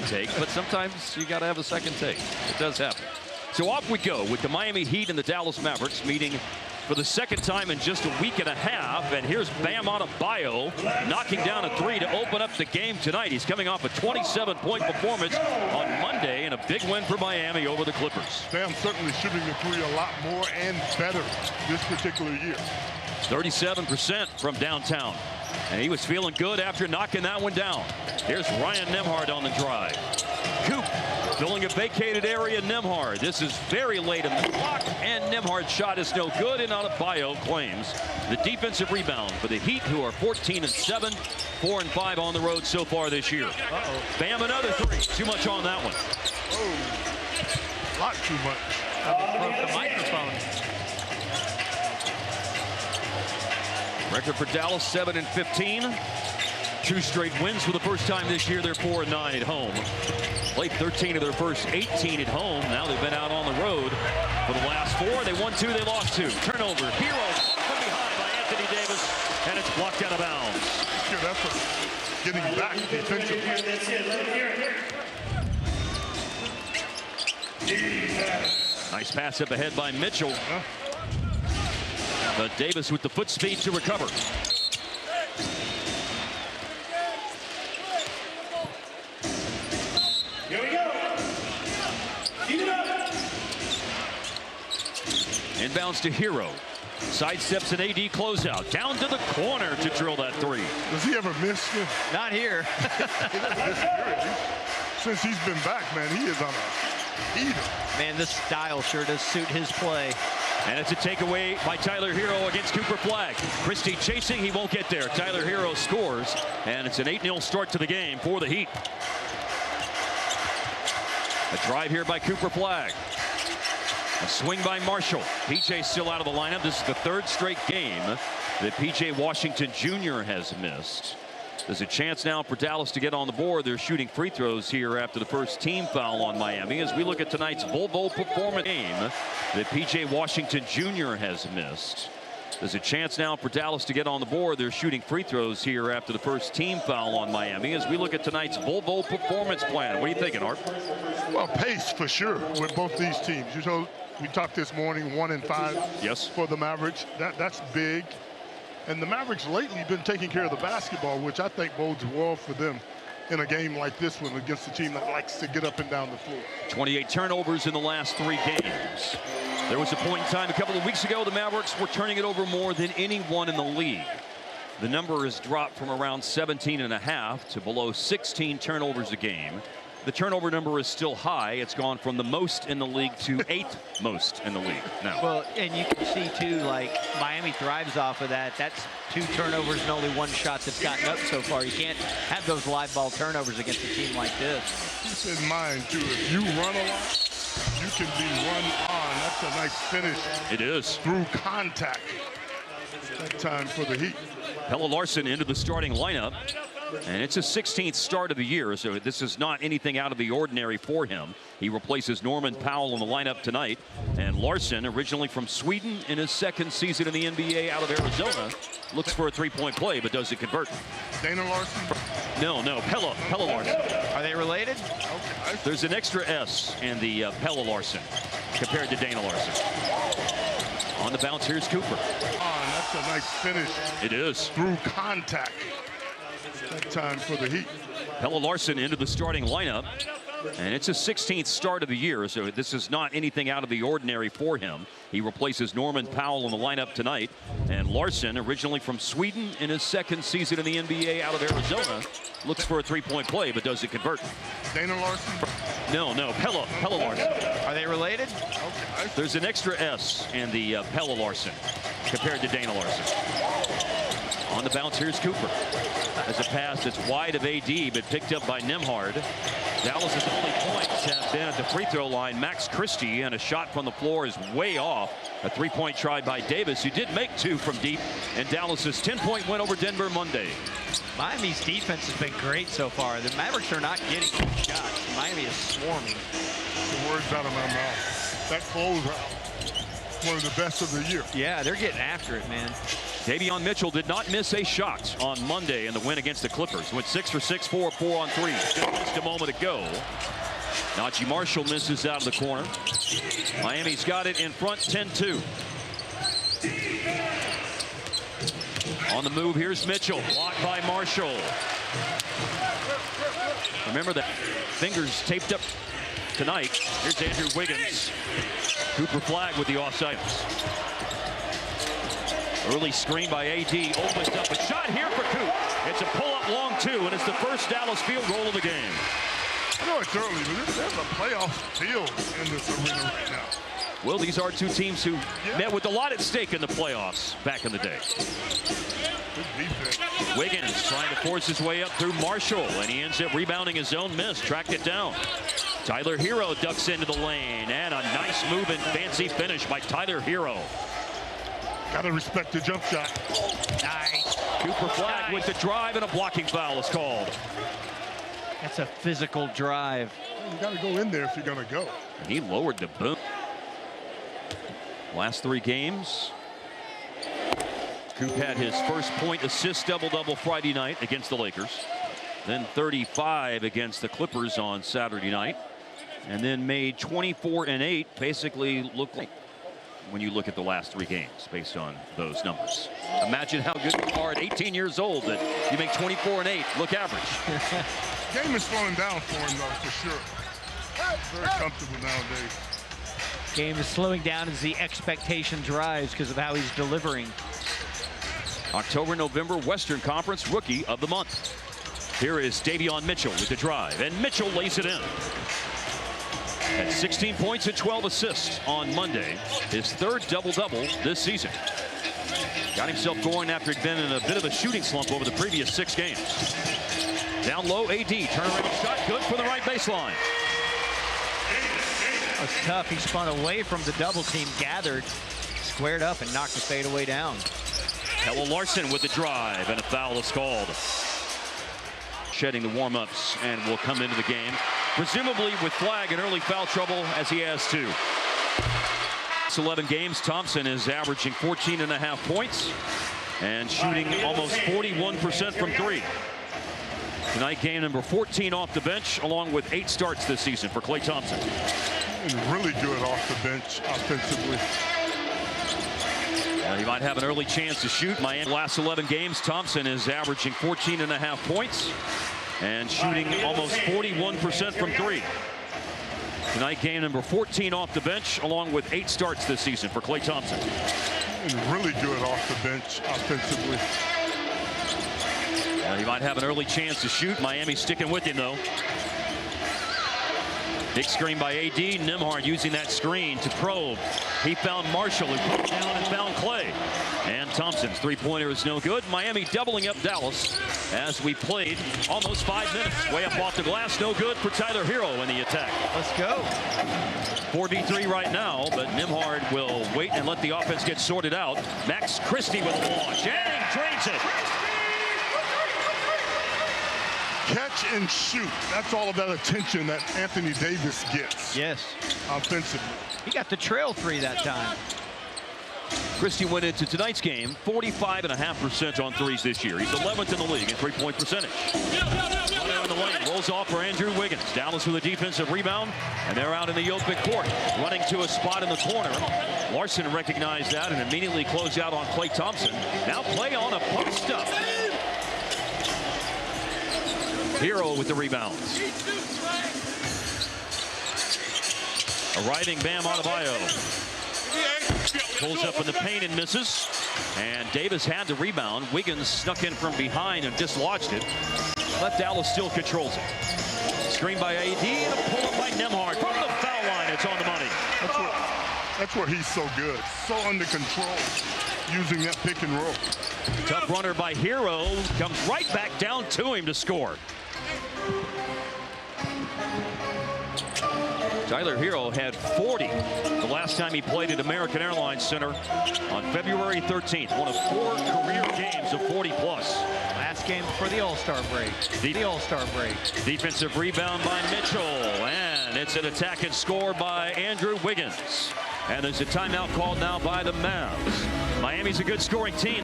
take, but sometimes you got to have a second take. It does happen. So off we go with the Miami Heat and the Dallas Mavericks meeting for the second time in just a week and a half. And here's Bam Adebayo knocking down a three to open up the game tonight. He's coming off a 27-point performance on Monday and a big win for Miami over the Clippers. Bam certainly shooting the three a lot more and better this particular year. 37% from downtown. And he was feeling good after knocking that one down. Here's Ryan Nembhard on the drive. Coop filling a vacated area. Nembhard. This is very late in the clock, and Nembhard's shot is no good, and Adebayo claims the defensive rebound for the Heat, who are 14-7, 4-5 on the road so far this year. Bam, another three. Too much on that one. Oh, a lot too much. Broke the microphone. Record for Dallas, 7-15. 2 straight wins for the first time this year. They're 4-9 at home. Played 13 of their first 18 at home. Now they've been out on the road for the last 4. They won 2, they lost 2. Turnover. Hero from behind by Anthony Davis, and it's blocked out of bounds. Good effort getting back defensively. Nice pass up ahead by Mitchell. But Davis with the foot speed to recover. Here we go. Keep it up. Inbounds to Hero. Sidesteps an AD closeout. Down to the corner to drill that three. Does he ever miss? Not here. Since he's been back, man, he is on a heater. Man, this style sure does suit his play. And it's a takeaway by Tyler Hero against Cooper Flagg. Christie chasing, he won't get there. Tyler Hero scores, and it's an 8-0 start to the game for the Heat. A drive here by Cooper Flagg. A swing by Marshall. PJ still out of the lineup. This is the 3rd straight game that PJ Washington Jr. has missed. There's a chance now for Dallas to get on the board. They're shooting free throws here after the first team foul on Miami as we look at tonight's Volvo performance game that PJ Washington Jr. has missed. There's a chance now for Dallas to get on the board. They're shooting free throws here after the first team foul on Miami as we look at tonight's Volvo performance plan. What are you thinking, Art? Well, pace for sure with both these teams. You know, we talked this morning, 1-5 yes. for the Mavericks. That's big. And the Mavericks lately been taking care of the basketball, which I think bodes well for them in a game like this one against a team that likes to get up and down the floor. 28 turnovers in the last 3 games. There was a point in time a couple of weeks ago the Mavericks were turning it over more than anyone in the league. The number has dropped from around 17.5 to below 16 turnovers a game. The turnover number is still high. It's gone from the most in the league to 8th most in the league now. Well, and you can see too, like Miami thrives off of that. That's 2 turnovers and only 1 shot that's gotten up so far. You can't have those live ball turnovers against a team like this. Keep in mind too, if you run a lot, you can be run on. That's a nice finish. It is. Through contact. That time for the Heat. Pelle Larsson into the starting lineup. And it's his 16th start of the year, so this is not anything out of the ordinary for him. He replaces Norman Powell in the lineup tonight. And Larsson, originally from Sweden, in his 2nd season in the NBA out of Arizona, looks for a 3-point play, but doesn't convert. Dana Larson? No, Pelle Larsson. Are they related? Okay. There's an extra S in the Pelle Larsson compared to Dana Larson. On the bounce, here's Cooper. That's a nice finish. It is. Through contact. That time for the Heat. Pelle Larsson into the starting lineup. And it's his 16th start of the year, so this is not anything out of the ordinary for him. He replaces Norman Powell in the lineup tonight. And Larsson, originally from Sweden, in his 2nd season in the NBA out of Arizona, looks for a 3-point play, but doesn't convert. Dana Larson? No, Pelle Larsson. Are they related? Okay. There's an extra S in the Pelle Larsson compared to Dana Larson. On the bounce, here's Cooper. As a pass that's wide of AD, but picked up by Nembhard. Dallas's only points have been at the free throw line. Max Christie, and a shot from the floor is way off. A 3-point try by Davis, who did make 2 from deep, and Dallas's 10-point win over Denver Monday. Miami's defense has been great so far. The Mavericks are not getting good shots. Miami is swarming. The words out of my mouth. That closeout, one of the best of the year. Yeah, they're getting after it, man. Davion Mitchell did not miss a shot on Monday in the win against the Clippers. Went 6 for 6, 4 of 4 on threes. Just missed a moment ago. Najee Marshall misses out of the corner. Miami's got it in front 10-2. On the move, here's Mitchell. Blocked by Marshall. Remember that fingers taped up tonight. Here's Andrew Wiggins. Cooper Flagg with the offsides. Early screen by AD. Opens up a shot here for Coop. It's a pull-up long two, and it's the first Dallas field goal of the game. I know it's early, but there's a playoff feel in this arena right now. Well, these are two teams who met with a lot at stake in the playoffs back in the day. Wiggins trying to force his way up through Marshall, and he ends up rebounding his own miss. Tracked it down. Tyler Hero ducks into the lane, and a nice move and fancy finish by Tyler Hero. Gotta respect the jump shot. Nice. Cooper Flagg with the drive, and a blocking foul is called. That's a physical drive. You gotta go in there if you're gonna go. And he lowered the boom. Last 3 games, Coop had his first point assist double-double Friday night against the Lakers. Then 35 against the Clippers on Saturday night. And then made 24 and 8. Basically looked like when you look at the last 3 games based on those numbers. Imagine how good you are at 18 years old that you make 24 and 8 look average. Game is slowing down for him though, for sure. Very comfortable nowadays. Game is slowing down as the expectations rise because of how he's delivering. October, November Western Conference Rookie of the Month. Here is Davion Mitchell with the drive, and Mitchell lays it in. At 16 points and 12 assists on Monday, his 3rd double-double this season. Got himself going after he'd been in a bit of a shooting slump over the previous 6 games. Down low, AD, turnaround shot, good for the right baseline. That's tough. He spun away from the double team, gathered, squared up, and knocked the fadeaway down. Kella Larson with the drive, and a foul is called. Shedding the warm-ups and will come into the game, presumably with Flagg in early foul trouble, as he has 2. It's 11 games. Thompson is averaging 14.5 points and shooting almost 41% from 3. Tonight, game number 14 off the bench, along with 8 starts this season for Klay Thompson. And really good off the bench offensively. He might have an early chance to shoot. Miami last 11 games, Thompson is averaging 14.5 points and shooting almost 41% from 3. Tonight, game number 14 off the bench, along with 8 starts this season for Klay Thompson. And really good off the bench offensively. He might have an early chance to shoot. Miami sticking with him, though. Big screen by AD. Nembhard using that screen to probe. He found Marshall, who put down and found Klay. And Thompson's three-pointer is no good. Miami doubling up Dallas as we played almost 5 minutes. Way up off the glass, no good for Tyler Hero in the attack. Let's go. 4v3 right now, but Nembhard will wait and let the offense get sorted out. Max Christie with the launch, and drains it. Catch and shoot. That's all of that attention that Anthony Davis gets. Yes. Offensively. He got the trail 3 that time. Christie went into tonight's game 45.5% on threes this year. He's 11th in the league in three-point percentage. Runner in the lane, rolls off for Andrew Wiggins. Dallas with a defensive rebound, and they're out in the open court, running to a spot in the corner. Larson recognized that and immediately closed out on Klay Thompson. Now Klay on a post-up. Hero with the rebounds. Arriving Bam Adebayo. Pulls up in the paint and misses. And Davis had the rebound. Wiggins snuck in from behind and dislodged it. But Dallas still controls it. Screen by AD and a pull-up by Nembhard. From the foul line, it's on the money. That's where he's so good. So under control. Using that pick and roll. Tough runner by Hero. Comes right back down to him to score. Tyler Hero had 40 the last time he played at American Airlines Center on February 13th. One of 4 career games of 40-plus. Last game before the All-Star break. The All-Star break. Defensive rebound by Mitchell, and it's an attack and score by Andrew Wiggins. And there's a timeout called now by the Mavs. Miami's a good scoring team.